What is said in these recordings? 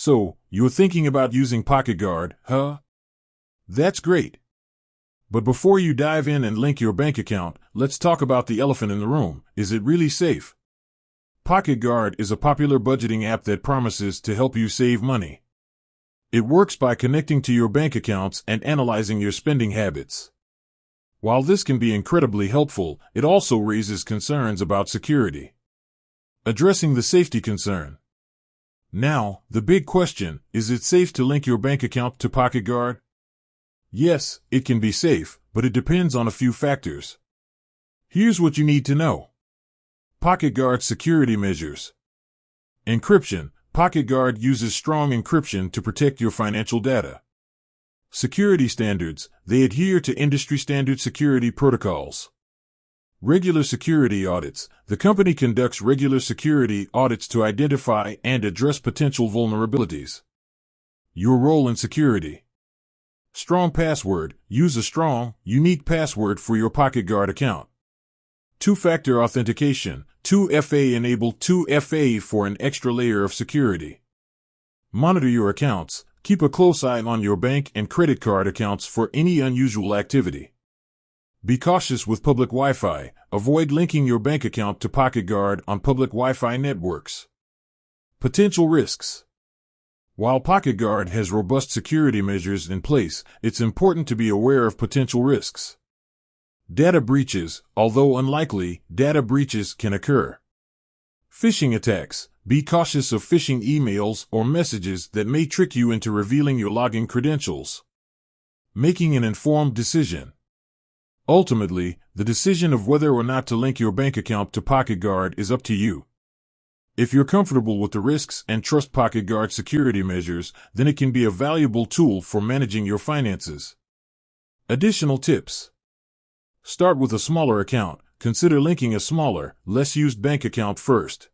So, you're thinking about using PocketGuard, huh? That's great. But before you dive in and link your bank account, let's talk about the elephant in the room. Is it really safe? PocketGuard is a popular budgeting app that promises to help you save money. It works by connecting to your bank accounts and analyzing your spending habits. While this can be incredibly helpful, it also raises concerns about security. Addressing the safety concern. Now, the big question, is it safe to link your bank account to PocketGuard? Yes, it can be safe, but it depends on a few factors. Here's what you need to know. PocketGuard security measures. Encryption. PocketGuard uses strong encryption to protect your financial data. Security standards. They adhere to industry standard security protocols. Regular security audits. The company conducts regular security audits to identify and address potential vulnerabilities. Your role in security. Strong password. Use a strong, unique password for your PocketGuard account. Two-factor authentication. 2FA enable 2FA for an extra layer of security. Monitor your accounts. Keep a close eye on your bank and credit card accounts for any unusual activity. Be cautious with public Wi-Fi. Avoid linking your bank account to PocketGuard on public Wi-Fi networks. Potential risks. While PocketGuard has robust security measures in place, it's important to be aware of potential risks. Data breaches. Although unlikely, data breaches can occur. Phishing attacks. Be cautious of phishing emails or messages that may trick you into revealing your login credentials. Making an informed decision. Ultimately, the decision of whether or not to link your bank account to PocketGuard is up to you. If you're comfortable with the risks and trust PocketGuard security measures, then it can be a valuable tool for managing your finances. Additional tips. Start with a smaller account. Consider linking a smaller, less used bank account first.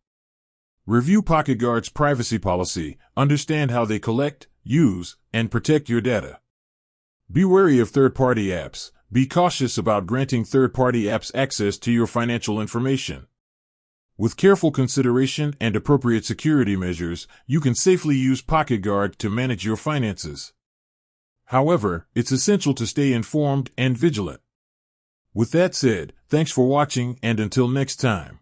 Review PocketGuard's privacy policy. Understand how they collect, use, and protect your data. Be wary of third-party apps. Be cautious about granting third-party apps access to your financial information. With careful consideration and appropriate security measures, you can safely use PocketGuard to manage your finances. However, it's essential to stay informed and vigilant. With that said, thanks for watching, and until next time.